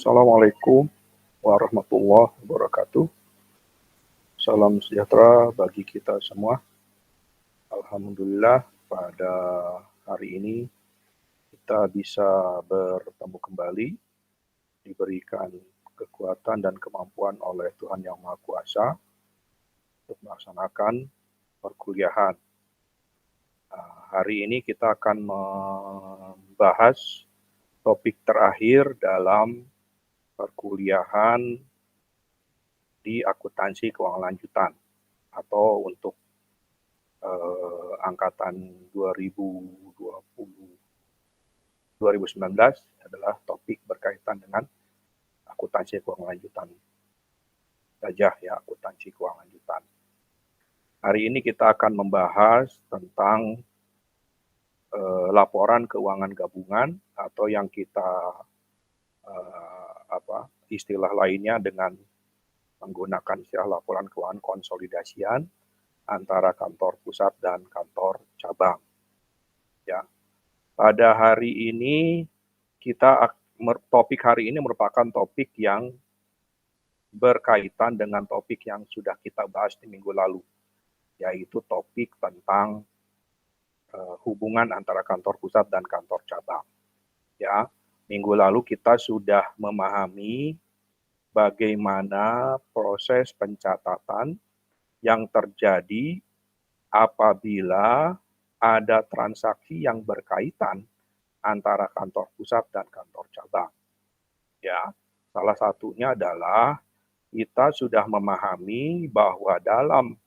Assalamualaikum warahmatullahi wabarakatuh. Salam sejahtera bagi kita semua. Alhamdulillah pada hari ini kita bisa bertemu kembali, diberikan kekuatan dan kemampuan oleh Tuhan Yang Maha Kuasa untuk melaksanakan perkuliahan. Hari ini kita akan membahas topik terakhir dalam perkuliahan di akuntansi keuangan lanjutan atau untuk angkatan 2019 adalah topik berkaitan dengan akuntansi keuangan lanjutan saja ya, akuntansi keuangan lanjutan. Hari ini kita akan membahas tentang laporan keuangan gabungan atau yang kita istilah lainnya dengan menggunakan istilah laporan keuangan konsolidasian antara kantor pusat dan kantor cabang. Ya. Pada hari ini topik hari ini merupakan topik yang berkaitan dengan topik yang sudah kita bahas di minggu lalu, yaitu topik tentang hubungan antara kantor pusat dan kantor cabang. Ya, minggu lalu kita sudah memahami bagaimana proses pencatatan yang terjadi apabila ada transaksi yang berkaitan antara kantor pusat dan kantor cabang. Ya, salah satunya adalah kita sudah memahami bahwa dalam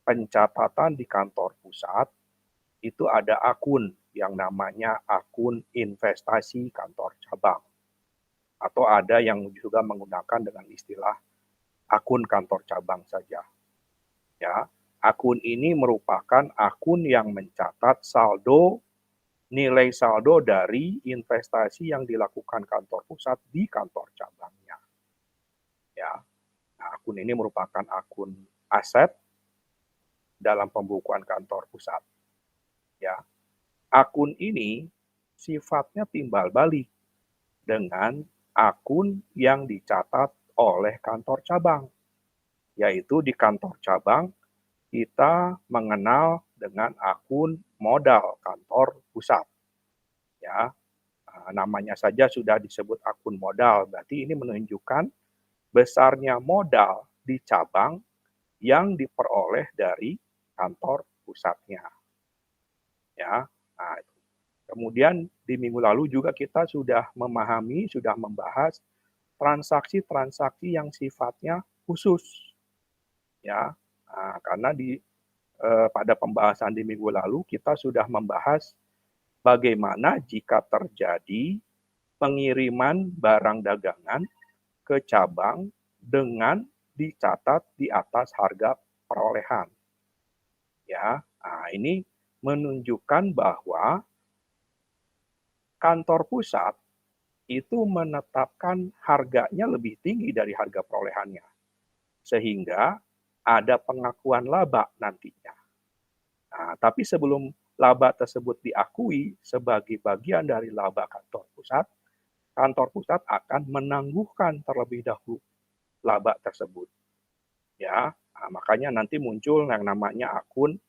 pencatatan di kantor pusat itu ada akun yang namanya akun investasi kantor cabang. Atau ada yang juga menggunakan dengan istilah akun kantor cabang saja. Ya, akun ini merupakan akun yang mencatat nilai saldo dari investasi yang dilakukan kantor pusat di kantor cabangnya. Ya, nah, akun ini merupakan akun aset dalam pembukuan kantor pusat. Ya, akun ini sifatnya timbal balik dengan akun yang dicatat oleh kantor cabang, yaitu di kantor cabang kita mengenal dengan akun modal kantor pusat. Ya, namanya saja sudah disebut akun modal, berarti ini menunjukkan besarnya modal di cabang yang diperoleh dari kantor pusatnya. Ya, nah, kemudian di minggu lalu juga kita sudah memahami, sudah membahas transaksi-transaksi yang sifatnya khusus. Ya, karena pada pembahasan di minggu lalu kita sudah membahas bagaimana jika terjadi pengiriman barang dagangan ke cabang dengan dicatat di atas harga perolehan. Ya, ini menunjukkan bahwa kantor pusat itu menetapkan harganya lebih tinggi dari harga perolehannya. Sehingga ada pengakuan laba nantinya. Nah, tapi sebelum laba tersebut diakui sebagai bagian dari laba kantor pusat akan menangguhkan terlebih dahulu laba tersebut. Ya, makanya nanti muncul yang namanya akun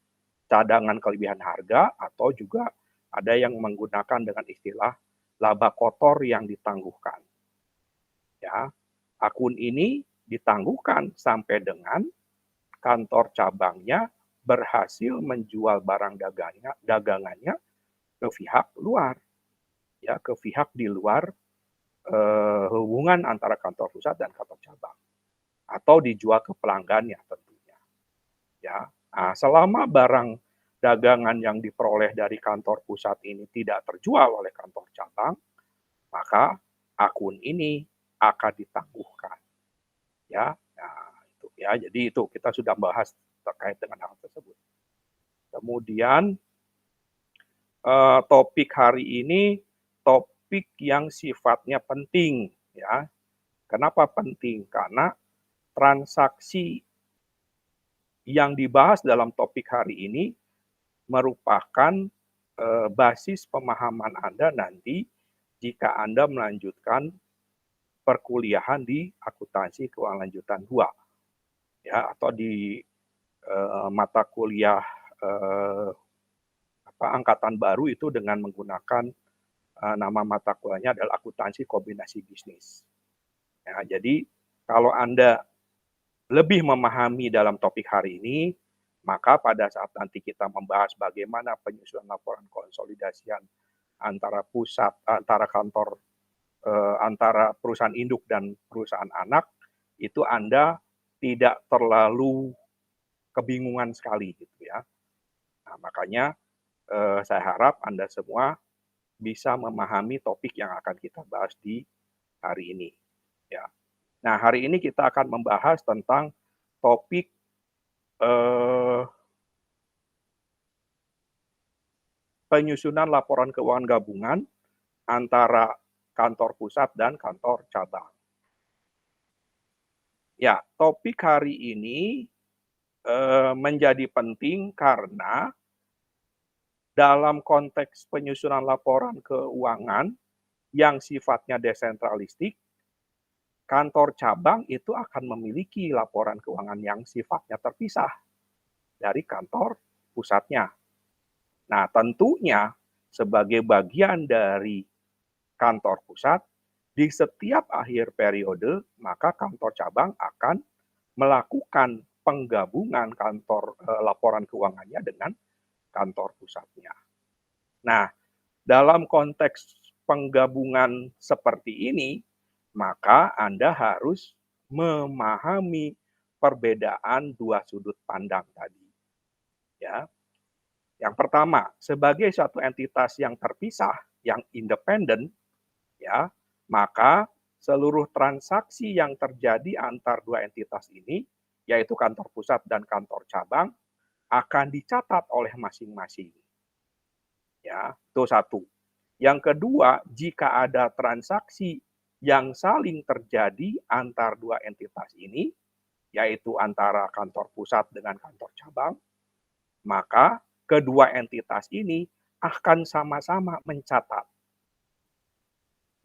cadangan kelebihan harga atau juga ada yang menggunakan dengan istilah laba kotor yang ditangguhkan. Ya, akun ini ditangguhkan sampai dengan kantor cabangnya berhasil menjual barang dagangannya ke pihak luar, ya, ke pihak di luar hubungan antara kantor pusat dan kantor cabang, atau dijual ke pelanggannya tentunya. Ya, selama barang dagangan yang diperoleh dari kantor pusat ini tidak terjual oleh kantor cabang, maka akun ini akan ditangguhkan. Ya, nah, itu ya. Jadi itu kita sudah bahas terkait dengan hal tersebut. Kemudian topik hari ini topik yang sifatnya penting ya. Kenapa penting? Karena transaksi yang dibahas dalam topik hari ini merupakan basis pemahaman Anda nanti jika Anda melanjutkan perkuliahan di akuntansi keuangan lanjutan 2, ya, atau di mata kuliah angkatan baru itu dengan menggunakan nama mata kuliahnya adalah akuntansi kombinasi bisnis. Ya, jadi kalau Anda lebih memahami dalam topik hari ini, maka pada saat nanti kita membahas bagaimana penyusunan laporan konsolidasian antara pusat, antara kantor, antara perusahaan induk dan perusahaan anak, itu Anda tidak terlalu kebingungan sekali gitu ya. Nah, makanya saya harap Anda semua bisa memahami topik yang akan kita bahas di hari ini. Ya. Nah, hari ini kita akan membahas tentang topik penyusunan laporan keuangan gabungan antara kantor pusat dan kantor cabang. Ya, topik hari ini menjadi penting karena dalam konteks penyusunan laporan keuangan yang sifatnya desentralistik, kantor cabang itu akan memiliki laporan keuangan yang sifatnya terpisah dari kantor pusatnya. Nah, tentunya sebagai bagian dari kantor pusat, di setiap akhir periode, maka kantor cabang akan melakukan penggabungan laporan keuangannya dengan kantor pusatnya. Nah, dalam konteks penggabungan seperti ini, maka Anda harus memahami perbedaan dua sudut pandang tadi. Ya. Yang pertama, sebagai suatu entitas yang terpisah, yang independen, ya, maka seluruh transaksi yang terjadi antar dua entitas ini, yaitu kantor pusat dan kantor cabang, akan dicatat oleh masing-masing. Ya, itu satu. Yang kedua, jika ada transaksi yang saling terjadi antar dua entitas ini, yaitu antara kantor pusat dengan kantor cabang, maka kedua entitas ini akan sama-sama mencatat.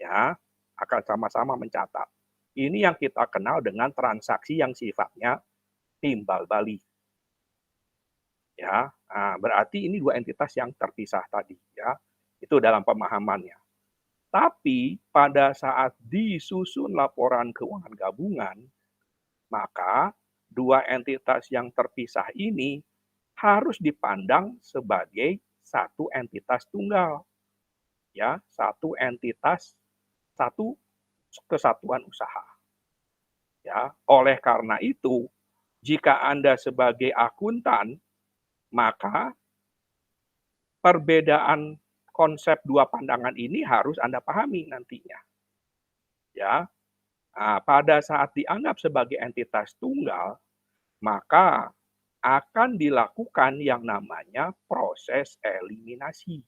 Ya, akan sama-sama mencatat. Ini yang kita kenal dengan transaksi yang sifatnya timbal balik. Ya, nah, berarti ini dua entitas yang terpisah tadi, ya. Itu dalam pemahamannya. Tapi pada saat disusun laporan keuangan gabungan, maka dua entitas yang terpisah ini harus dipandang sebagai satu entitas tunggal. Ya, satu entitas, satu kesatuan usaha. Ya, oleh karena itu, jika Anda sebagai akuntan, maka perbedaan konsep dua pandangan ini harus Anda pahami nantinya. Ya, nah, pada saat dianggap sebagai entitas tunggal, maka akan dilakukan yang namanya proses eliminasi.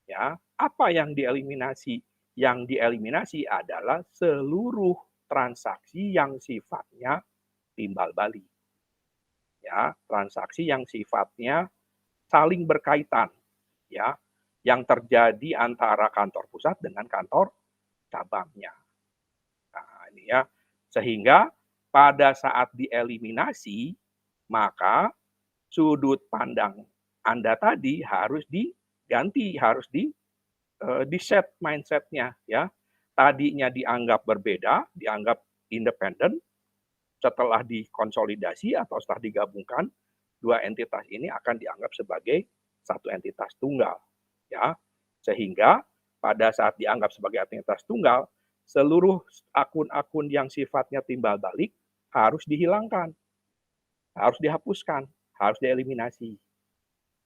Ya, apa yang dieliminasi? Yang dieliminasi adalah seluruh transaksi yang sifatnya timbal balik. Ya, transaksi yang sifatnya saling berkaitan, ya, yang terjadi antara kantor pusat dengan kantor cabangnya. Nah, ini ya, sehingga pada saat dieliminasi, maka sudut pandang Anda tadi harus diganti, harus di-set mindset-nya, ya. Tadinya dianggap berbeda, dianggap independen, setelah dikonsolidasi atau setelah digabungkan, dua entitas ini akan dianggap sebagai satu entitas tunggal, ya. Sehingga pada saat dianggap sebagai entitas tunggal, seluruh akun-akun yang sifatnya timbal balik harus dihilangkan, harus dihapuskan, harus dieliminasi.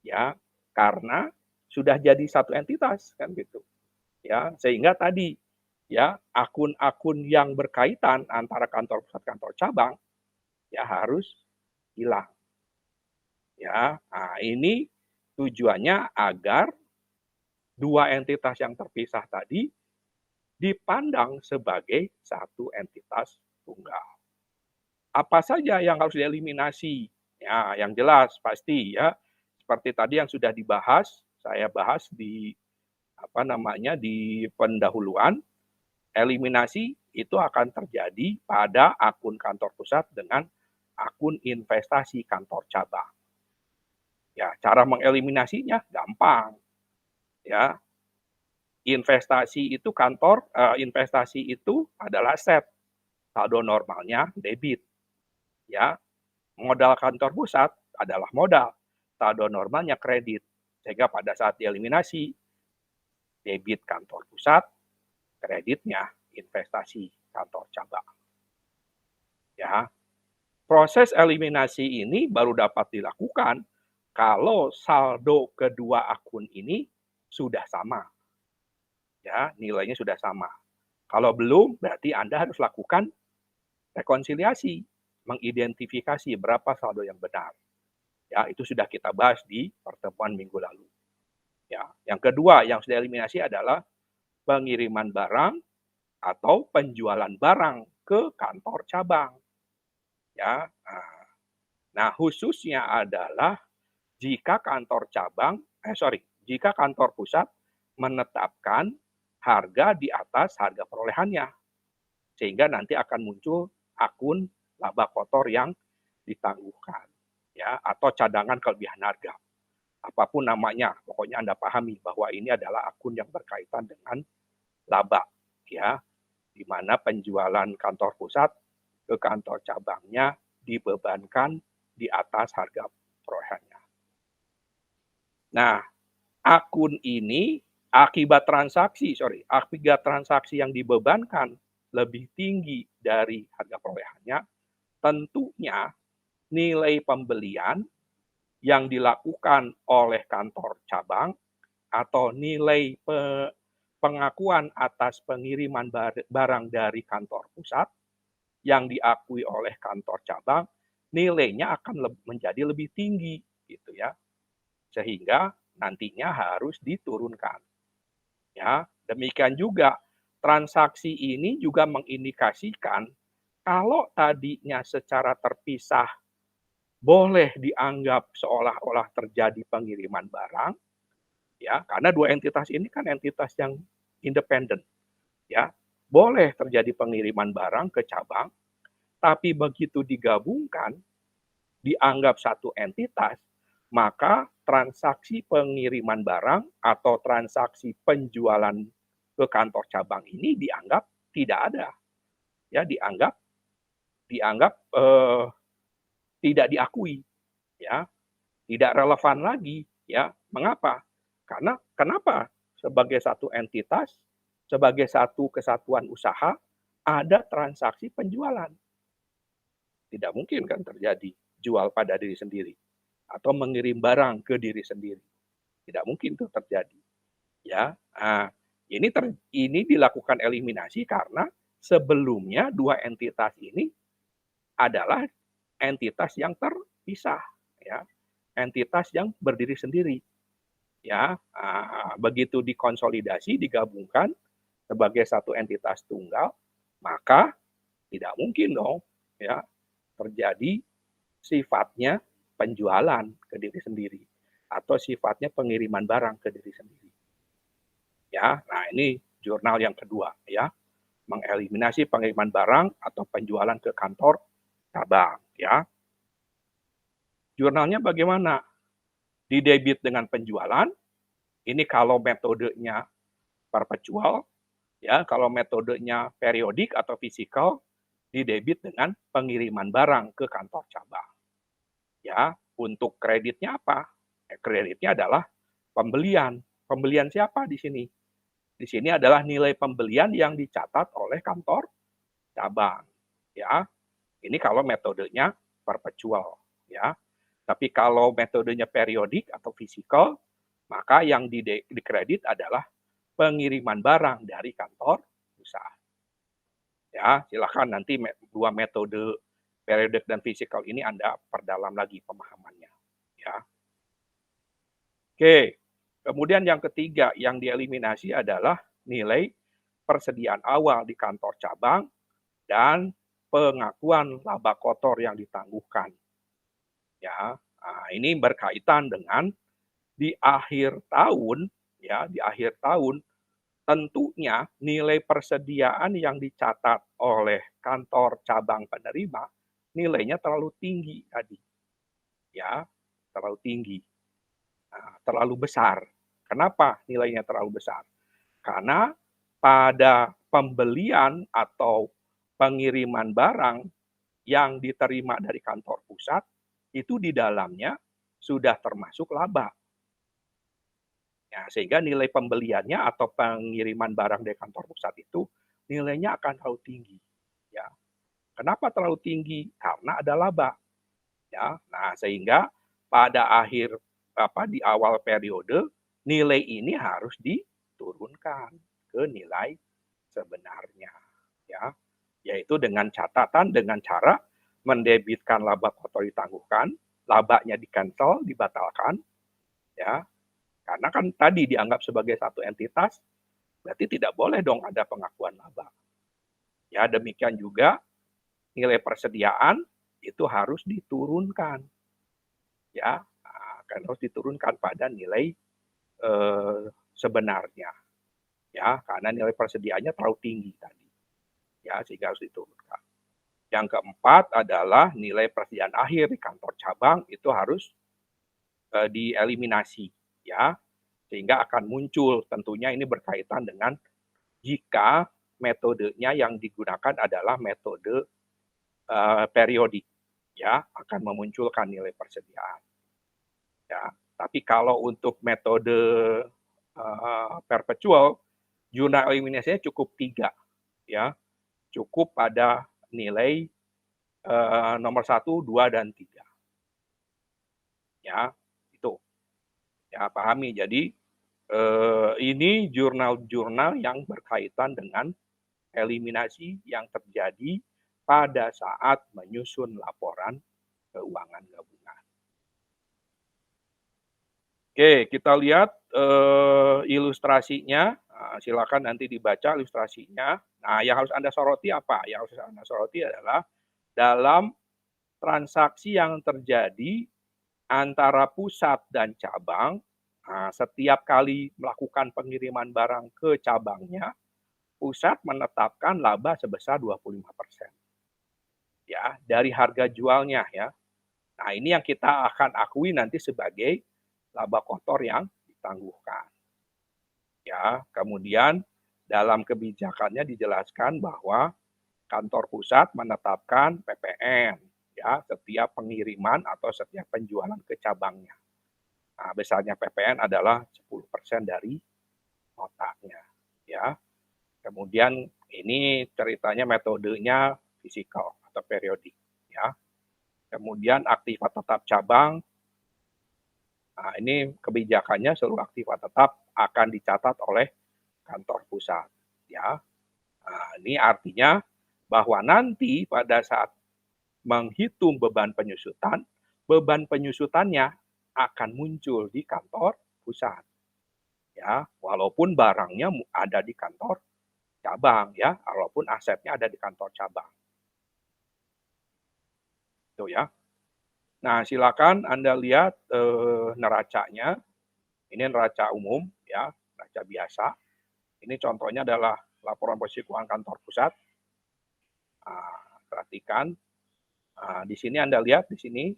Ya, karena sudah jadi satu entitas kan gitu. Ya, sehingga tadi ya, akun-akun yang berkaitan antara kantor pusat kantor cabang ya harus hilang. Ya, nah ini tujuannya agar dua entitas yang terpisah tadi dipandang sebagai satu entitas tunggal. Apa saja yang harus dieliminasi? Ya, yang jelas pasti ya, seperti tadi yang sudah dibahas, saya bahas di di pendahuluan, eliminasi itu akan terjadi pada akun kantor pusat dengan akun investasi kantor cabang. Ya, cara mengeliminasinya gampang. Ya, investasi itu adalah aset, saldo normalnya debit. Ya, modal kantor pusat adalah modal, saldo normalnya kredit. Sehingga pada saat dieliminasi, debit kantor pusat, kreditnya investasi kantor cabang. Ya, proses eliminasi ini baru dapat dilakukan kalau saldo kedua akun ini sudah sama. Ya, nilainya sudah sama. Kalau belum, berarti Anda harus lakukan rekonsiliasi, mengidentifikasi berapa saldo yang benar. Ya, itu sudah kita bahas di pertemuan minggu lalu. Ya, yang kedua yang sudah eliminasi adalah pengiriman barang atau penjualan barang ke kantor cabang. Ya, nah khususnya adalah jika jika kantor pusat menetapkan harga di atas harga perolehannya, sehingga nanti akan muncul akun laba kotor yang ditangguhkan, ya, atau cadangan kelebihan harga. Apapun namanya, pokoknya Anda pahami bahwa ini adalah akun yang berkaitan dengan laba, ya, di mana penjualan kantor pusat ke kantor cabangnya dibebankan di atas harga perolehannya. Nah, akun ini akibat transaksi yang dibebankan lebih tinggi dari harga perolehannya, tentunya nilai pembelian yang dilakukan oleh kantor cabang atau nilai pengakuan atas pengiriman barang dari kantor pusat yang diakui oleh kantor cabang, nilainya akan menjadi lebih tinggi gitu ya. Sehingga nantinya harus diturunkan. Ya, demikian juga transaksi ini juga mengindikasikan kalau tadinya secara terpisah boleh dianggap seolah-olah terjadi pengiriman barang, ya, karena dua entitas ini kan entitas yang independen, ya, boleh terjadi pengiriman barang ke cabang, tapi begitu digabungkan, dianggap satu entitas, maka transaksi pengiriman barang atau transaksi penjualan ke kantor cabang ini dianggap tidak ada, ya, dianggap tidak diakui, ya, tidak relevan lagi, ya. Mengapa? Karena kenapa? Sebagai satu entitas, sebagai satu kesatuan usaha, ada transaksi penjualan. Tidak mungkin kan terjadi jual pada diri sendiri atau mengirim barang ke diri sendiri. Tidak mungkin itu terjadi. Ya, ini dilakukan eliminasi karena sebelumnya dua entitas ini adalah entitas yang terpisah, ya, entitas yang berdiri sendiri. Ya, begitu dikonsolidasi, digabungkan sebagai satu entitas tunggal, maka tidak mungkin dong, ya, terjadi sifatnya penjualan ke diri sendiri atau sifatnya pengiriman barang ke diri sendiri. Ya, nah ini jurnal yang kedua, ya, mengeliminasi pengiriman barang atau penjualan ke kantor cabang, ya. Jurnalnya bagaimana? Di debit dengan penjualan, ini kalau metodenya perpetual, ya, kalau metodenya periodik atau fisikal, di debit dengan pengiriman barang ke kantor cabang. Ya, untuk kreditnya apa? Kreditnya adalah pembelian. Pembelian siapa di sini? Di sini adalah nilai pembelian yang dicatat oleh kantor cabang. Ya, ini kalau metodenya perpetual. Ya, tapi kalau metodenya periodik atau fisikal, maka yang dikredit adalah pengiriman barang dari kantor usaha. Ya, silakan nanti dua metode periodik dan fisikal ini Anda perdalam lagi pemahamannya. Ya. Oke, kemudian yang ketiga yang dieliminasi adalah nilai persediaan awal di kantor cabang dan pengakuan laba kotor yang ditangguhkan. Ya, ini berkaitan dengan di akhir tahun, ya, di akhir tahun tentunya nilai persediaan yang dicatat oleh kantor cabang penerima, nilainya terlalu tinggi tadi, ya, terlalu tinggi, terlalu besar. Kenapa nilainya terlalu besar? Karena pada pembelian atau pengiriman barang yang diterima dari kantor pusat, itu di dalamnya sudah termasuk laba. Ya, sehingga nilai pembeliannya atau pengiriman barang dari kantor pusat itu nilainya akan terlalu tinggi. Ya, kenapa terlalu tinggi? Karena ada laba. Ya, nah sehingga pada akhir di awal periode nilai ini harus diturunkan ke nilai sebenarnya. Ya, yaitu dengan catatan dengan cara mendebitkan laba kotor ditangguhkan, labanya di-cancel, dibatalkan, ya. Karena kan tadi dianggap sebagai satu entitas, berarti tidak boleh dong ada pengakuan laba. Ya, demikian juga nilai persediaan itu harus diturunkan. Ya, akan harus diturunkan pada nilai sebenarnya. Ya, karena nilai persediaannya terlalu tinggi tadi. Ya, sehingga harus diturunkan. Yang keempat adalah nilai persediaan akhir di kantor cabang itu harus dieliminasi, ya, sehingga akan muncul tentunya ini berkaitan dengan jika metodenya yang digunakan adalah metode periodik, ya, akan memunculkan nilai persediaan. Ya, tapi kalau untuk metode perpetual, jurnal eliminasinya cukup 3, ya, cukup pada nilai nomor 1, 2, dan 3. Ya, itu. Ya, pahami. Jadi, ini jurnal-jurnal yang berkaitan dengan eliminasi yang terjadi pada saat menyusun laporan keuangan gabungan. Oke, kita lihat ilustrasinya. Nah, silakan nanti dibaca ilustrasinya. Nah, yang harus Anda soroti apa? Yang harus Anda soroti adalah dalam transaksi yang terjadi antara pusat dan cabang, setiap kali melakukan pengiriman barang ke cabangnya, pusat menetapkan laba sebesar 25%. Ya, dari harga jualnya ya. Nah, ini yang kita akan akui nanti sebagai laba kotor yang ditangguhkan. Ya, kemudian dalam kebijakannya dijelaskan bahwa kantor pusat menetapkan PPN ya setiap pengiriman atau setiap penjualan ke cabangnya. Nah, besarnya PPN adalah 10% dari notanya ya. Kemudian ini ceritanya metodenya fisikal atau periodik ya. Kemudian aktiva tetap cabang. Nah, ini kebijakannya seluruh aktiva tetap akan dicatat oleh kantor pusat ya. Nah, ini artinya bahwa nanti pada saat menghitung beban penyusutannya akan muncul di kantor pusat. Ya, walaupun barangnya ada di kantor cabang ya, walaupun asetnya ada di kantor cabang. Itu ya. Nah, silakan Anda lihat neracanya. Ini neraca umum ya, neraca biasa. Ini contohnya adalah laporan posisi keuangan kantor pusat. Perhatikan. Di sini Anda lihat di sini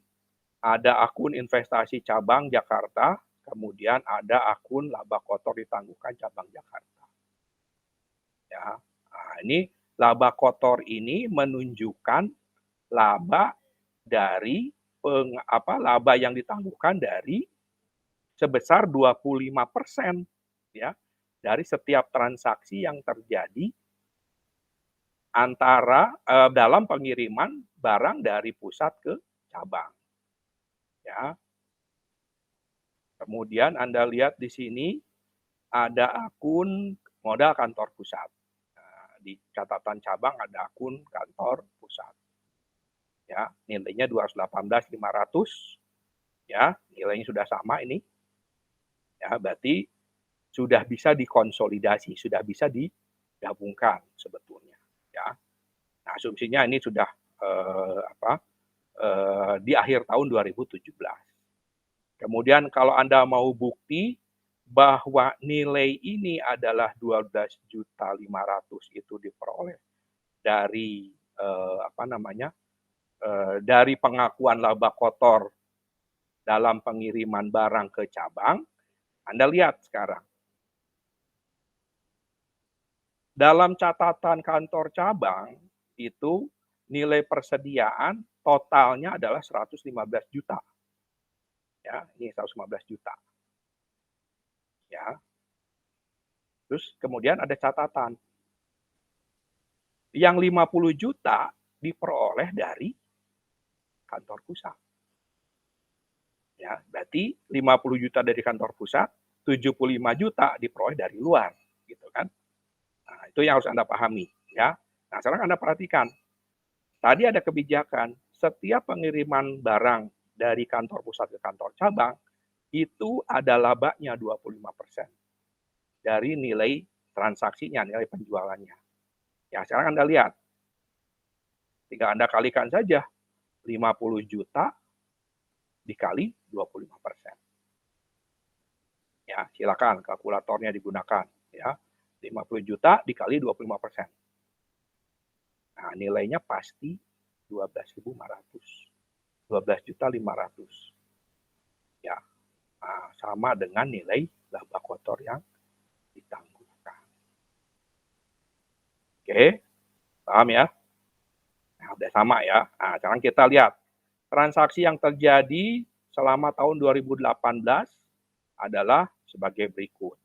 ada akun investasi cabang Jakarta, kemudian ada akun laba kotor ditangguhkan cabang Jakarta. Ya, ini laba kotor ini menunjukkan laba dari laba yang ditangguhkan dari sebesar 25% ya dari setiap transaksi yang terjadi antara dalam pengiriman barang dari pusat ke cabang. Ya. Kemudian Anda lihat di sini ada akun modal kantor pusat. Nah, di catatan cabang ada akun kantor pusat. Ya, nilainya 218.500. Ya, nilainya sudah sama ini. Ya, berarti sudah bisa dikonsolidasi, sudah bisa digabungkan sebetulnya. Ya, nah, asumsinya ini sudah di akhir tahun 2017. Kemudian kalau Anda mau bukti bahwa nilai ini adalah 12.500.000 itu diperoleh dari dari pengakuan laba kotor dalam pengiriman barang ke cabang. Anda lihat sekarang. Dalam catatan kantor cabang itu nilai persediaan totalnya adalah 115 juta. Ya, ini 115 juta. Ya. Terus kemudian ada catatan. Yang 50 juta diperoleh dari kantor pusat. Ya, berarti 50 juta dari kantor pusat, 75 juta diperoleh dari luar, gitu kan? Nah, itu yang harus Anda pahami, ya. Nah, sekarang Anda perhatikan. Tadi ada kebijakan, setiap pengiriman barang dari kantor pusat ke kantor cabang, itu ada labanya 25% dari nilai transaksinya, nilai penjualannya. Ya, sekarang Anda lihat. Tinggal Anda kalikan saja, 50 juta dikali 25%. Ya, silakan kalkulatornya digunakan. Ya, 50 juta dikali 25%. Nah, nilainya pasti 12.500. 12.500. Ya, nah, sama dengan nilai laba kotor yang ditangguhkan. Oke, paham ya? Nah, udah sama ya. Nah, sekarang kita lihat transaksi yang terjadi selama tahun 2018 adalah sebagai berikut.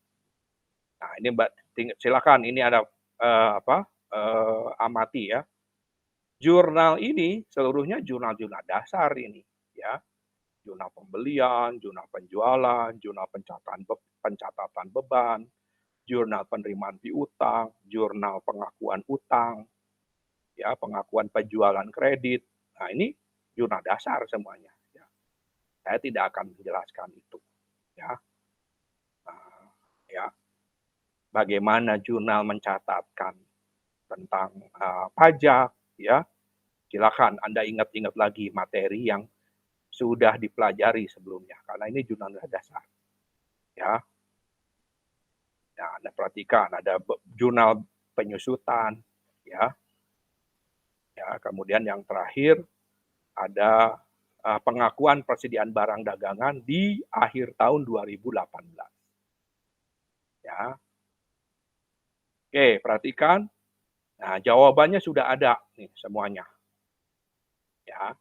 Nah, ini Mbak, silakan ini ada amati ya. Jurnal ini seluruhnya jurnal-jurnal dasar ini ya. Jurnal pembelian, jurnal penjualan, jurnal pencatatan beban, jurnal penerimaan piutang, jurnal pengakuan utang, ya, pengakuan penjualan kredit. Nah, ini jurnal dasar semuanya ya. Saya tidak akan menjelaskan itu ya. Nah, ya. Bagaimana jurnal mencatatkan tentang pajak ya. Silakan Anda ingat-ingat lagi materi yang sudah dipelajari sebelumnya karena ini jurnal dasar ya. Nah, Anda perhatikan ada jurnal penyusutan ya. Ya, kemudian yang terakhir ada pengakuan persediaan barang dagangan di akhir tahun 2018. Ya. Oke, perhatikan. Nah, jawabannya sudah ada nih semuanya. Ya.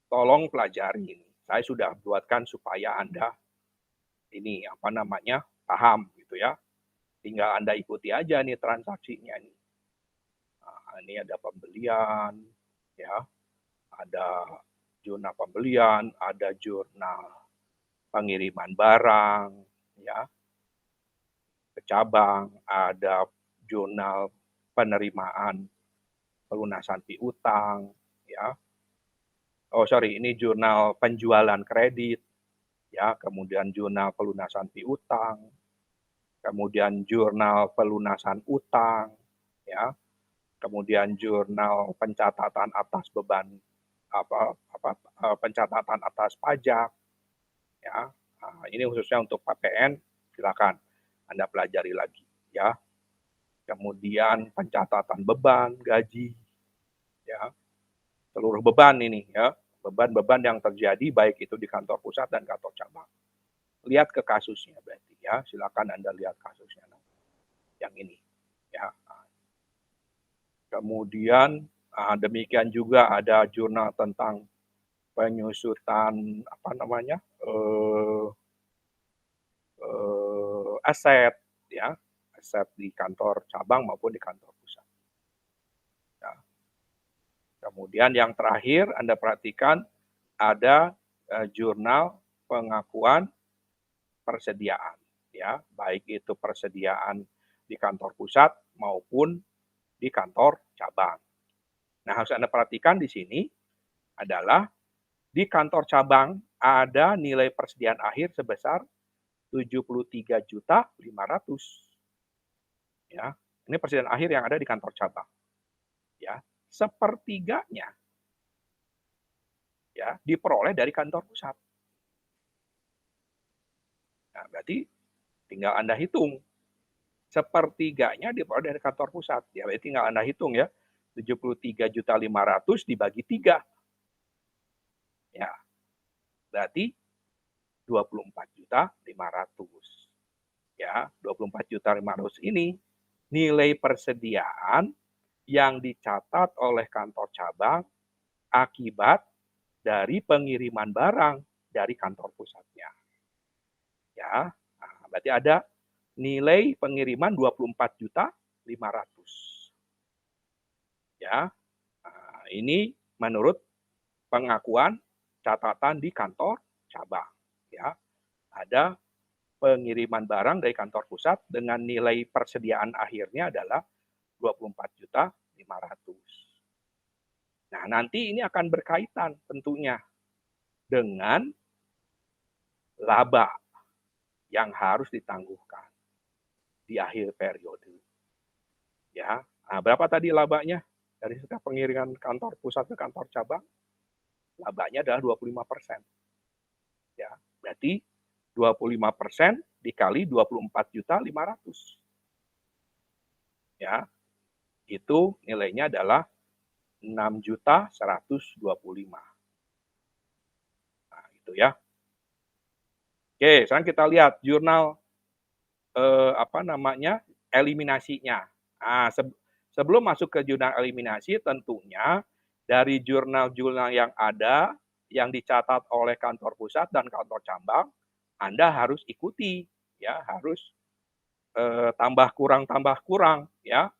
Tolong pelajari ini. Saya sudah buatkan supaya Anda ini paham gitu ya. Tinggal Anda ikuti aja nih transaksinya nih. Nah, ini ada pembelian ya. Ada jurnal pembelian, ada jurnal pengiriman barang ya ke cabang, ada jurnal penerimaan pelunasan piutang ya. Oh sorry, ini jurnal penjualan kredit ya, kemudian jurnal pelunasan piutang, kemudian jurnal pelunasan utang ya, kemudian jurnal pencatatan atas beban pencatatan atas pajak ya. Nah, ini khususnya untuk PPN, silakan Anda pelajari lagi ya. Kemudian pencatatan beban gaji ya, seluruh beban ini ya, beban-beban yang terjadi baik itu di kantor pusat dan kantor cabang. Lihat ke kasusnya berarti ya, silakan Anda lihat kasusnya yang ini ya. Kemudian demikian juga ada jurnal tentang penyusutan aset ya, aset di kantor cabang maupun di kantor pusat. Ya. Kemudian yang terakhir Anda perhatikan ada jurnal pengakuan persediaan ya, baik itu persediaan di kantor pusat maupun di kantor cabang. Nah, harus Anda perhatikan di sini adalah di kantor cabang ada nilai persediaan akhir sebesar 73.500. Ya. Ini persediaan akhir yang ada di kantor cabang. Ya, sepertiganya ya diperoleh dari kantor pusat. Nah, berarti tinggal Anda hitung. Sepertiganya diperoleh dari kantor pusat. Ya, berarti tinggal Anda hitung ya. 73.500.000 dibagi 3. Ya, berarti 24.500.000. Ya, 24.500.000 ini nilai persediaan yang dicatat oleh kantor cabang akibat dari pengiriman barang dari kantor pusatnya. Ya, nah, berarti ada nilai pengiriman 24.500.000. Ya, nah, ini menurut pengakuan catatan di kantor cabang. Ya, ada pengiriman barang dari kantor pusat dengan nilai persediaan akhirnya adalah 24.500.000. Nah, nanti ini akan berkaitan tentunya dengan laba yang harus ditangguhkan di akhir periode. Ya, nah, berapa tadi labanya dari setiap pengiriman kantor pusat ke kantor cabang? Labanya adalah 25%. Ya, berarti 25% dikali 24.500.000. Ya, itu nilainya adalah 6.125.000. Nah, itu ya. Oke, sekarang kita lihat jurnal eliminasinya. Nah, sebelum masuk ke jurnal eliminasi, tentunya dari jurnal-jurnal yang ada, yang dicatat oleh kantor pusat dan kantor cabang, Anda harus ikuti, ya, harus tambah kurang, ya.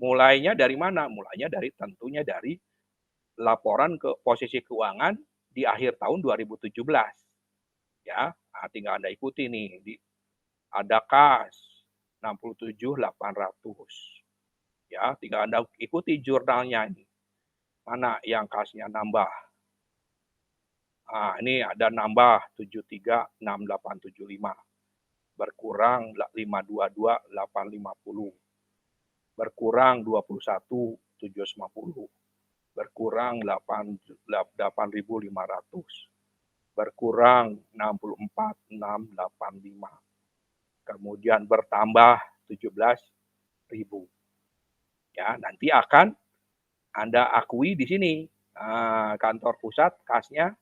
Mulainya dari mana? Mulainya dari tentunya dari laporan ke posisi keuangan di akhir tahun 2017. Ya, nah, tinggal Anda ikuti nih, ada kas 67.800. Ya, tinggal Anda ikuti jurnalnya ini. Mana yang kasnya nambah? Nah, ini ada nambah 73.6875. Berkurang 522.850. Berkurang 21.750. Berkurang 8.500. Berkurang 64.685. Kemudian bertambah 17.000. Ya, nanti akan Anda akui di sini. Nah, kantor pusat kasnya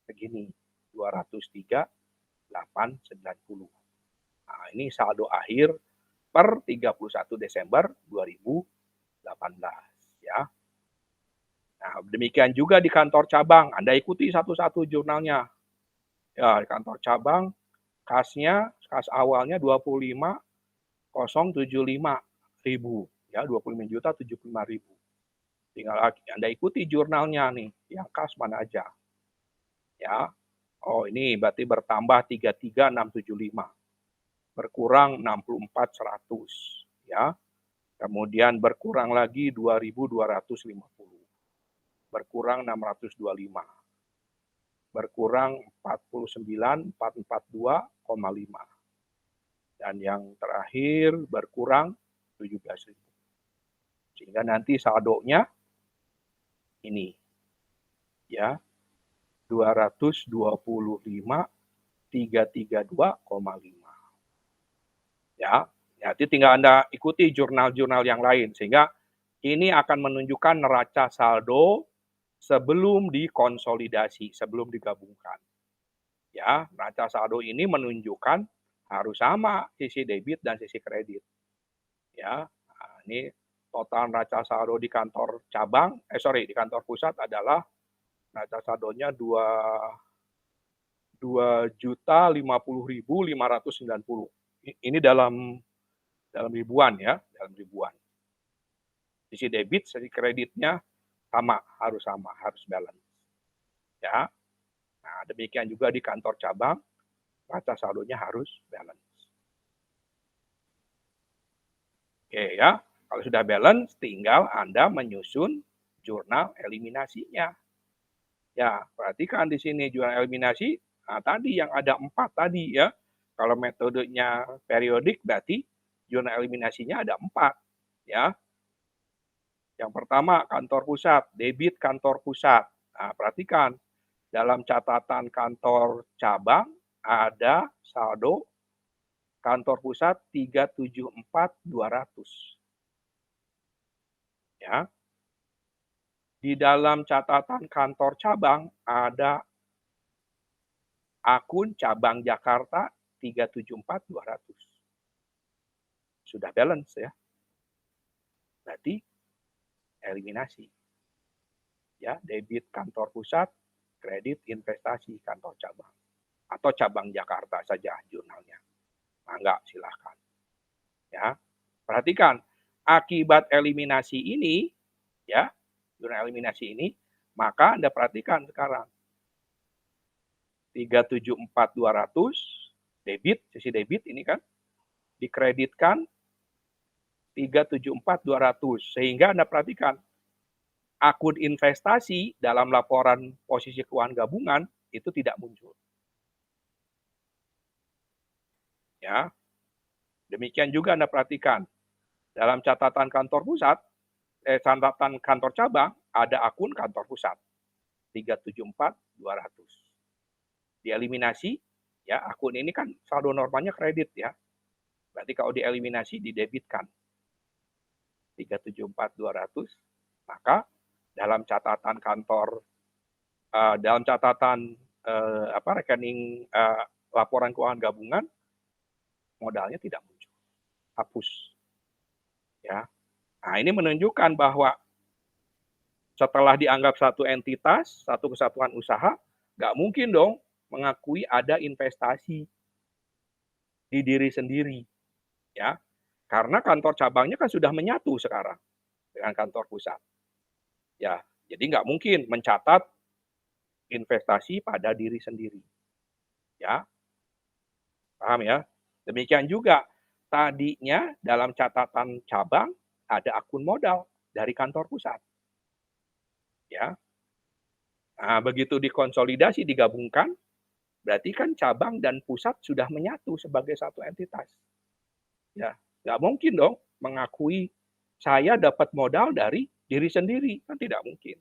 segini, 203.890. Nah, ini saldo akhir per 31 Desember 2018 ya. Nah, demikian juga di kantor cabang, Anda ikuti satu-satu jurnalnya. Ya, di kantor cabang kasnya, kas awalnya 25.075.000 ya, 25.075.000. Tinggal Anda ikuti jurnalnya nih, yang kas mana aja. Ya. Oh, ini berarti bertambah 33.675. Berkurang 64.100 ya. Kemudian berkurang lagi 2.250. Berkurang 625. Berkurang 49.442,5. Dan yang terakhir berkurang 17.000. Sehingga nanti saldonya ini ya, 225.332,5. Ya, nanti tinggal Anda ikuti jurnal-jurnal yang lain sehingga ini akan menunjukkan neraca saldo sebelum dikonsolidasi, sebelum digabungkan. Ya, neraca saldo ini menunjukkan harus sama sisi debit dan sisi kredit. Ya, nah, ini total neraca saldo di kantor cabang, di kantor pusat adalah neraca saldonya 2.050.590. Ini dalam ribuan ya, dalam ribuan. Sisi debit, sisi kreditnya harus balance. Ya. Nah, demikian juga di kantor cabang, neraca saldonya harus balance. Oke ya, kalau sudah balance, tinggal Anda menyusun jurnal eliminasinya. Ya, perhatikan di sini jurnal eliminasi. Nah, tadi yang ada 4 tadi ya. Kalau metodenya periodik, berarti jurnal eliminasinya ada 4 ya. Yang pertama, kantor pusat, debit kantor pusat. Nah, perhatikan, dalam catatan kantor cabang ada saldo kantor pusat 374.200. Ya. Di dalam catatan kantor cabang ada akun cabang Jakarta 374.200. Sudah balance ya. Berarti eliminasi. Ya, debit kantor pusat, kredit investasi kantor cabang. Atau cabang Jakarta saja jurnalnya. Enggak, silahkan. Ya. Perhatikan, akibat eliminasi ini, ya, jurnal eliminasi ini, maka Anda perhatikan sekarang. 374.200 debit, sisi debit ini kan, dikreditkan 374.200. Sehingga Anda perhatikan, akun investasi dalam laporan posisi keuangan gabungan itu tidak muncul. Ya. Demikian juga Anda perhatikan, dalam catatan kantor pusat, catatan kantor cabang, ada akun kantor pusat, 374.200. Dieliminasi, ya akun ini kan saldo normalnya kredit ya. Berarti kalau dieliminasi, didebitkan 374.200, maka dalam catatan kantor, dalam catatan rekening laporan keuangan gabungan, modalnya tidak muncul, hapus. Ya, nah ini menunjukkan bahwa setelah dianggap satu entitas, satu kesatuan usaha, nggak mungkin dong mengakui ada investasi di diri sendiri, ya, karena kantor cabangnya kan sudah menyatu sekarang dengan kantor pusat. Ya, jadi nggak mungkin mencatat investasi pada diri sendiri. Ya, paham ya? Demikian juga tadinya dalam catatan cabang ada akun modal dari kantor pusat. Ya, nah, begitu dikonsolidasi, digabungkan, berarti kan cabang dan pusat sudah menyatu sebagai satu entitas. Ya, nggak mungkin dong mengakui saya dapat modal dari diri sendiri, kan tidak mungkin.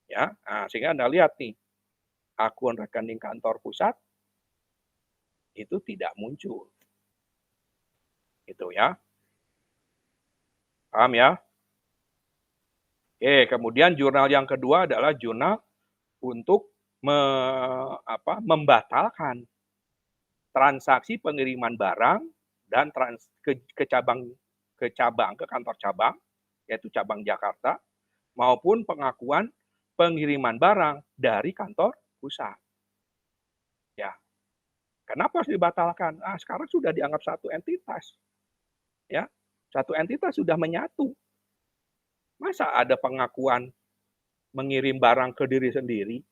Ya, nah, sehingga Anda lihat nih, akun rekening kantor pusat itu tidak muncul. Itu ya. Paham ya? Oke, kemudian jurnal yang kedua adalah jurnal untuk membatalkan transaksi pengiriman barang dan ke kantor cabang, yaitu cabang Jakarta, maupun pengakuan pengiriman barang dari kantor pusat. Ya, kenapa harus dibatalkan? Sekarang sudah dianggap satu entitas. Ya, satu entitas sudah menyatu. Masa ada pengakuan mengirim barang ke diri sendiri?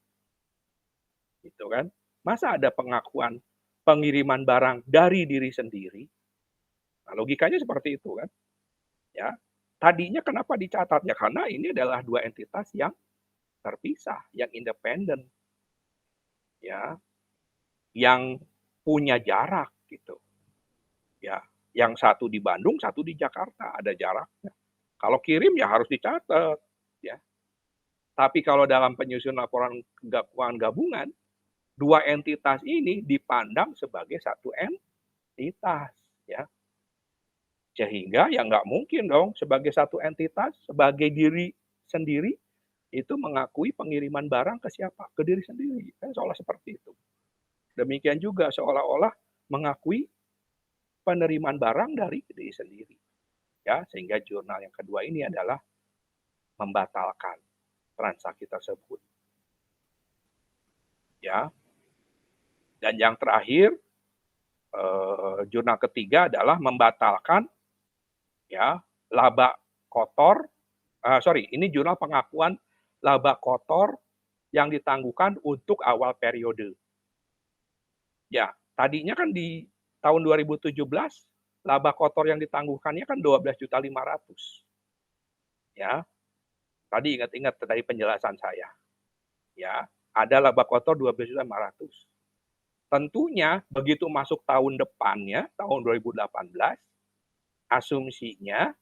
Gitu kan? Masa ada pengakuan pengiriman barang dari diri sendiri? Nah, logikanya seperti itu kan? Ya. Tadinya kenapa dicatat? Ya karena ini adalah dua entitas yang terpisah, yang independen. Ya. Yang punya jarak gitu. Ya, yang satu di Bandung, satu di Jakarta, ada jaraknya. Kalau kirim ya harus dicatat, ya. Tapi kalau dalam penyusunan laporan keuangan gabungan, dua entitas ini dipandang sebagai satu entitas, ya. Sehingga ya nggak mungkin dong sebagai satu entitas, sebagai diri sendiri, itu mengakui pengiriman barang ke siapa? Ke diri sendiri. Kan seolah seperti itu. Demikian juga seolah-olah mengakui penerimaan barang dari diri sendiri. Ya, sehingga jurnal yang kedua ini adalah membatalkan transaksi tersebut. Ya. Dan yang terakhir, jurnal ketiga adalah membatalkan ya laba kotor. Ini jurnal pengakuan laba kotor yang ditangguhkan untuk awal periode. Ya, tadinya kan di tahun 2017 laba kotor yang ditangguhkannya kan 12.500.000. Ya. Tadi ingat-ingat dari penjelasan saya. Ya, ada laba kotor 12.500.000. Tentunya begitu masuk tahun depannya, tahun 2018, asumsinya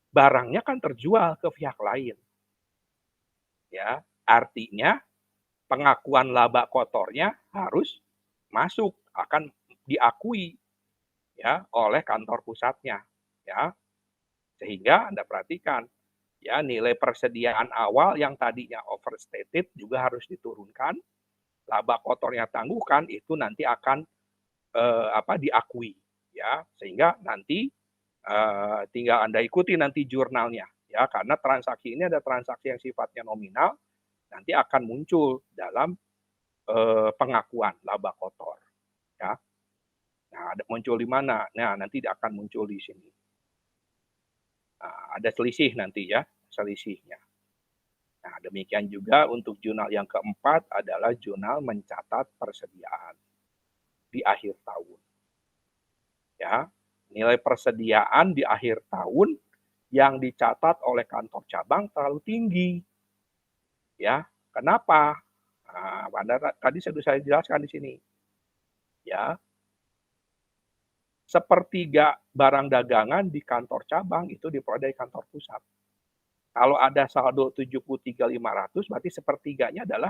barangnya kan terjual ke pihak lain. Ya, artinya pengakuan laba kotornya harus masuk, akan diakui ya oleh kantor pusatnya, ya. Sehingga Anda perhatikan, ya nilai persediaan awal yang tadinya overstated juga harus diturunkan, laba kotornya tangguhkan, itu nanti akan diakui, ya. Sehingga nanti tinggal Anda ikuti nanti jurnalnya, ya, karena transaksi ini ada transaksi yang sifatnya nominal, nanti akan muncul dalam pengakuan laba kotor, ya. Nah, ada muncul di mana? Nah, nanti akan muncul di sini. Nah, ada selisih nanti ya, selisihnya. Nah, demikian juga untuk jurnal yang keempat adalah jurnal mencatat persediaan di akhir tahun. Ya, nilai persediaan di akhir tahun yang dicatat oleh kantor cabang terlalu tinggi. Ya, kenapa? Nah, tadi sudah saya jelaskan di sini. Ya, sepertiga barang dagangan di kantor cabang itu diperoleh dari kantor pusat. Kalau ada saldo 73.500 berarti sepertiganya adalah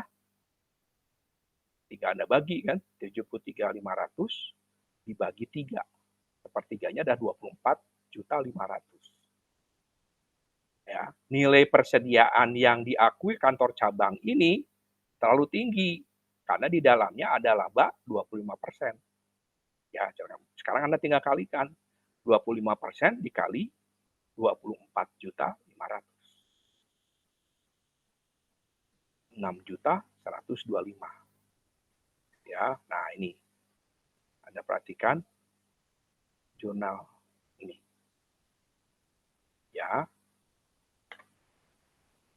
Anda bagi kan, 73.500 dibagi 3. Sepertiganya ada 24.500.000. Ya, nilai persediaan yang diakui kantor cabang ini terlalu tinggi karena di dalamnya ada laba 25%. Ya, sekarang Anda tinggal kalikan 25% dikali 24.500.000. 6.125.000. Ya, nah ini Anda perhatikan jurnal ini. Ya,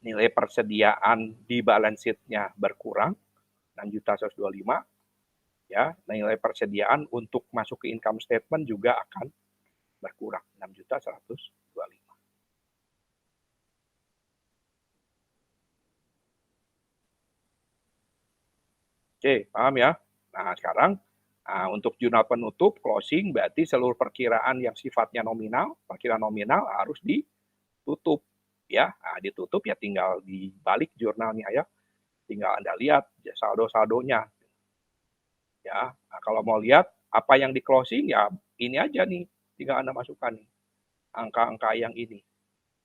nilai persediaan di balance sheet-nya berkurang 6.125.000. Ya, nilai persediaan untuk masuk ke income statement juga akan berkurang 6.125.000. Oke, paham ya? Nah, sekarang untuk jurnal penutup closing berarti seluruh perkiraan yang sifatnya nominal, perkiraan nominal harus ditutup ya. Nah, ditutup ya tinggal dibalik jurnalnya ya. Tinggal Anda lihat saldo-saldonya. Ya, nah, kalau mau lihat apa yang di closing ya ini aja nih, tinggal Anda masukkan nih. Angka-angka yang ini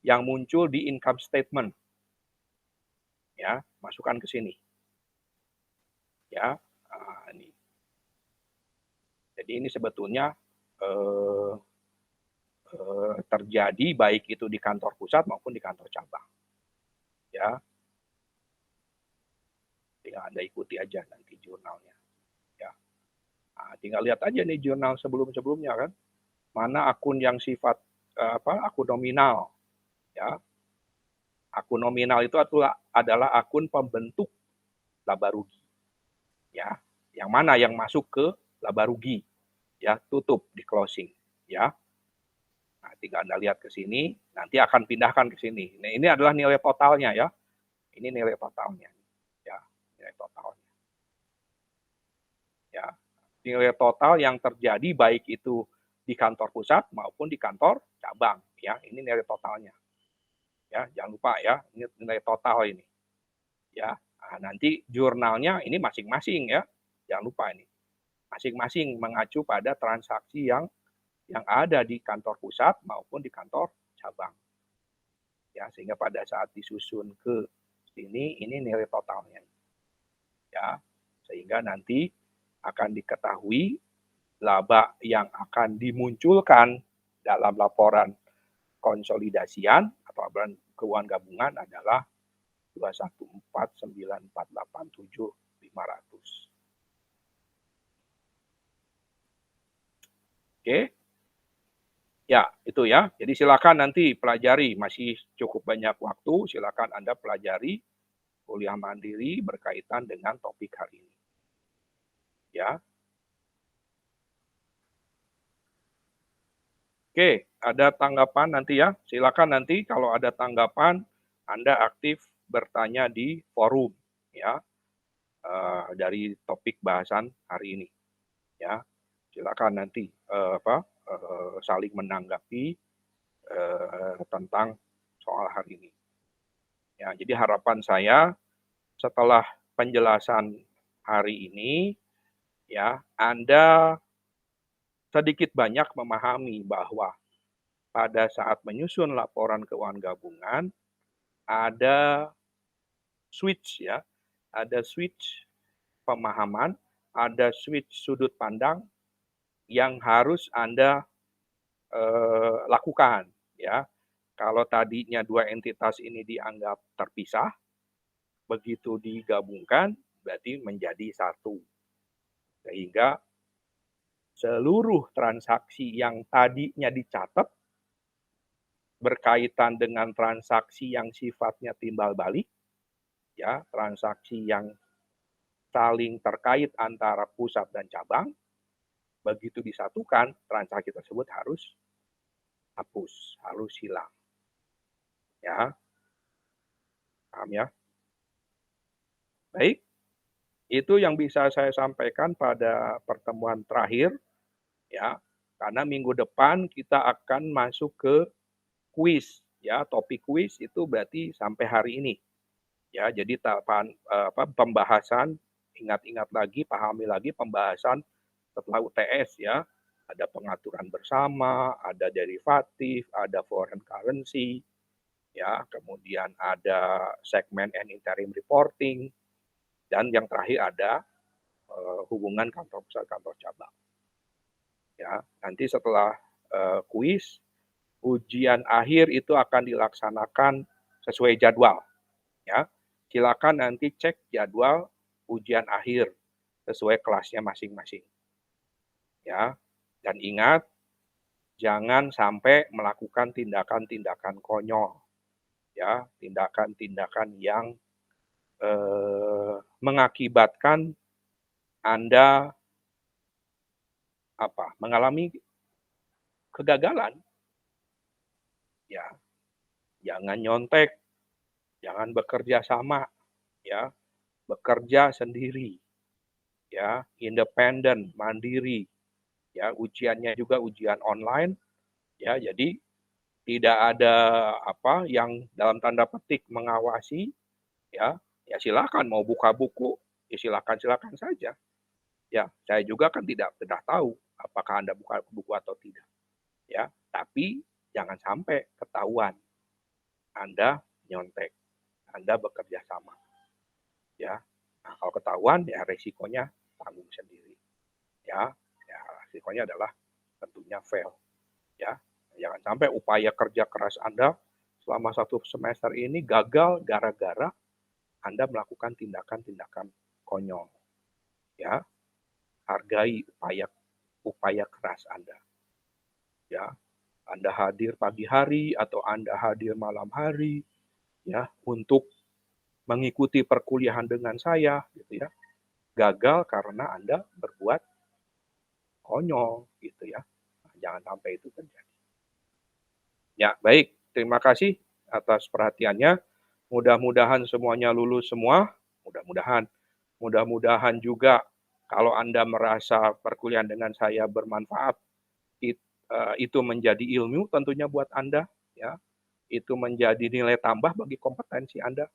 yang muncul di income statement. Ya, masukkan ke sini. Ya, ini. Jadi ini sebetulnya terjadi baik itu di kantor pusat maupun di kantor cabang. Ya, tinggal Anda ikuti aja nanti jurnalnya. Ya, nah, tinggal lihat aja nih jurnal sebelum-sebelumnya kan, mana akun yang sifat akun nominal. Ya, akun nominal itu adalah akun pembentuk laba rugi. Ya, yang mana yang masuk ke laba rugi. Ya, tutup di closing. Ya, nah, tinggal Anda lihat ke sini, nanti akan pindahkan ke sini. Nah, ini adalah nilai totalnya ya. Ini nilai totalnya. Ya, nilai totalnya. Ya, nilai total yang terjadi baik itu di kantor pusat maupun di kantor cabang. Ya, ini nilai totalnya. Ya, jangan lupa ya, ini nilai total ini. Ya, nah, nanti jurnalnya ini masing-masing ya. Jangan lupa ini. Masing-masing mengacu pada transaksi yang ada di kantor pusat maupun di kantor cabang. Ya, sehingga pada saat disusun ke sini ini nilai totalnya. Ya, sehingga nanti akan diketahui laba yang akan dimunculkan dalam laporan konsolidasian atau laporan keuangan gabungan adalah 2149487.500. Oke. Ya, itu ya. Jadi silakan nanti pelajari, masih cukup banyak waktu, silakan Anda pelajari kuliah mandiri berkaitan dengan topik hari ini. Ya. Oke, ada tanggapan nanti ya. Silakan nanti kalau ada tanggapan Anda aktif bertanya di forum ya. Dari topik bahasan hari ini. Ya. Silakan nanti saling menanggapi tentang soal hari ini. Ya, jadi harapan saya setelah penjelasan hari ini ya, Anda sedikit banyak memahami bahwa pada saat menyusun laporan keuangan gabungan ada switch ya, ada switch pemahaman, ada switch sudut pandang yang harus Anda lakukan ya. Kalau tadinya dua entitas ini dianggap terpisah, begitu digabungkan berarti menjadi satu. Sehingga seluruh transaksi yang tadinya dicatat berkaitan dengan transaksi yang sifatnya timbal balik, ya, transaksi yang saling terkait antara pusat dan cabang, begitu disatukan, transaksi tersebut harus hapus, harus hilang. Ya, paham ya? Baik, itu yang bisa saya sampaikan pada pertemuan terakhir, ya. Karena minggu depan kita akan masuk ke kuis, ya. Topik kuis itu berarti sampai hari ini. Ya, jadi tahapan pembahasan, ingat-ingat lagi, pahami lagi pembahasan setelah UTS ya. Ada pengaturan bersama, ada derivatif, ada foreign currency, ya, kemudian ada segmen and interim reporting, dan yang terakhir ada hubungan kantor pusat kantor cabang. Ya, nanti setelah kuis, ujian akhir itu akan dilaksanakan sesuai jadwal. Ya, silakan nanti cek jadwal ujian akhir sesuai kelasnya masing-masing. Ya, dan ingat jangan sampai melakukan tindakan-tindakan konyol. Ya, tindakan-tindakan yang mengakibatkan Anda mengalami kegagalan. Ya, jangan nyontek, jangan bekerja sama, ya, bekerja sendiri, ya, independen, mandiri, ya, ujiannya juga ujian online, ya, jadi tidak ada yang dalam tanda petik mengawasi, ya, ya silakan mau buka buku, ya silakan saja. Ya, saya juga kan tidak tahu apakah Anda buka buku atau tidak, ya, tapi jangan sampai ketahuan Anda nyontek, Anda bekerja sama, ya. Nah, kalau ketahuan ya resikonya tanggung sendiri, ya. Ya, resikonya adalah tentunya fail, ya. Jangan sampai upaya kerja keras Anda selama 1 semester ini gagal gara-gara Anda melakukan tindakan-tindakan konyol, ya. Hargai upaya keras Anda, ya. Anda hadir pagi hari atau Anda hadir malam hari, ya, untuk mengikuti perkuliahan dengan saya, gitu ya. Gagal karena Anda berbuat konyol, gitu ya. Nah, jangan sampai itu terjadi. Ya, baik. Terima kasih atas perhatiannya. Mudah-mudahan semuanya lulus semua. Mudah-mudahan. Mudah-mudahan juga kalau Anda merasa perkuliahan dengan saya bermanfaat, itu menjadi ilmu tentunya buat Anda, ya. Itu menjadi nilai tambah bagi kompetensi Anda,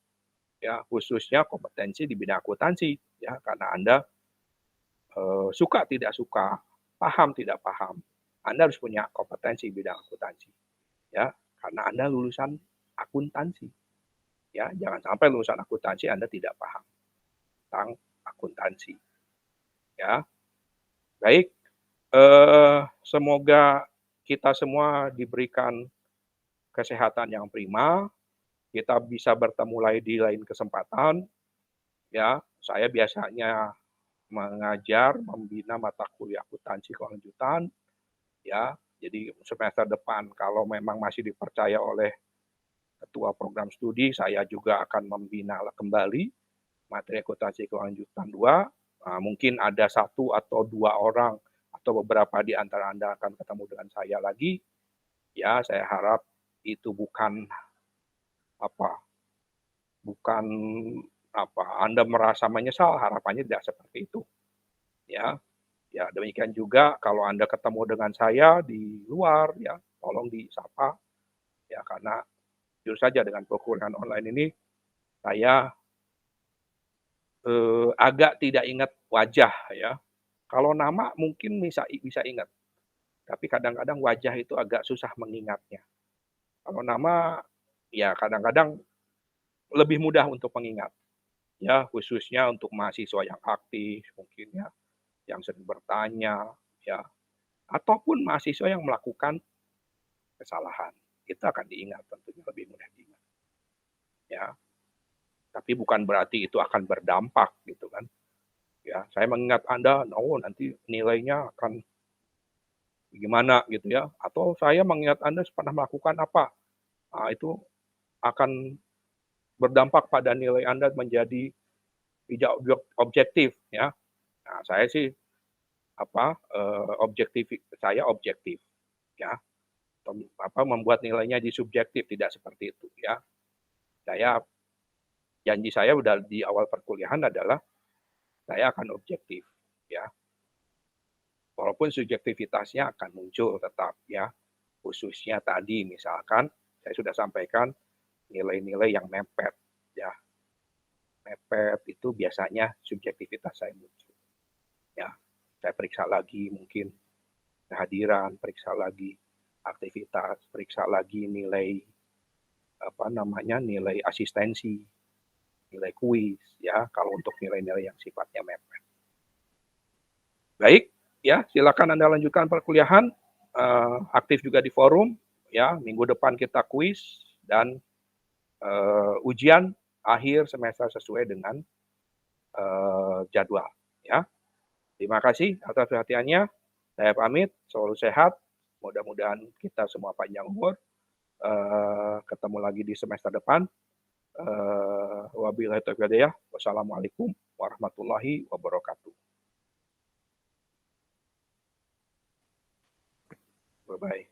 ya, khususnya kompetensi di bidang akuntansi, ya, karena Anda suka tidak suka, paham tidak paham, Anda harus punya kompetensi bidang akuntansi, ya, karena Anda lulusan akuntansi, ya, jangan sampai lulusan akuntansi Anda tidak paham tentang akuntansi, ya. Baik, semoga kita semua diberikan kesehatan yang prima, kita bisa bertemu lagi di lain kesempatan, ya. Saya biasanya mengajar, membina mata kuliah akuntansi kelanjutan, ya. Jadi semester depan kalau memang masih dipercaya oleh ketua program studi, saya juga akan membina kembali materi akuntansi kelanjutan 2. Nah, mungkin ada 1 atau 2 orang atau beberapa di antara Anda akan ketemu dengan saya lagi. Ya, saya harap itu bukan bukan Anda merasa menyesal, harapannya tidak seperti itu. Ya. Ya, demikian juga kalau Anda ketemu dengan saya di luar, ya, tolong disapa, ya, karena jujur saja dengan perkuliahan online ini, saya agak tidak ingat wajah, ya. Kalau nama mungkin bisa ingat, tapi kadang-kadang wajah itu agak susah mengingatnya. Kalau nama, ya kadang-kadang lebih mudah untuk mengingat, ya khususnya untuk mahasiswa yang aktif mungkin ya, yang sering bertanya, ya, ataupun mahasiswa yang melakukan kesalahan, itu akan diingat tentunya lebih mudah diingat, ya. Tapi bukan berarti itu akan berdampak gitu kan, ya. Saya mengingat Anda, oh nanti nilainya akan gimana gitu ya, atau saya mengingat Anda pernah melakukan apa, itu akan berdampak pada nilai Anda menjadi tidak objektif ya. Nah, saya sih saya objektif ya. Membuat nilainya di subjektif tidak seperti itu ya. Saya janji saya udah di awal perkuliahan adalah saya akan objektif ya. Walaupun subjektivitasnya akan muncul tetap ya. Khususnya tadi misalkan saya sudah sampaikan nilai-nilai yang mepet ya. Mepet itu biasanya subjektivitas saya muncul. Ya, saya periksa lagi mungkin kehadiran, periksa lagi aktivitas, periksa lagi nilai nilai asistensi, nilai kuis ya kalau untuk nilai-nilai yang sifatnya mepet. Baik, ya silakan Anda lanjutkan perkuliahan, aktif juga di forum ya. Minggu depan kita kuis dan ujian akhir semester sesuai dengan jadwal ya. Terima kasih atas perhatiannya. Saya pamit, selalu sehat. Mudah-mudahan kita semua panjang umur. Ketemu lagi di semester depan. Wabillahi taufiq wal hidayah. Wassalamualaikum warahmatullahi wabarakatuh. Bye-bye.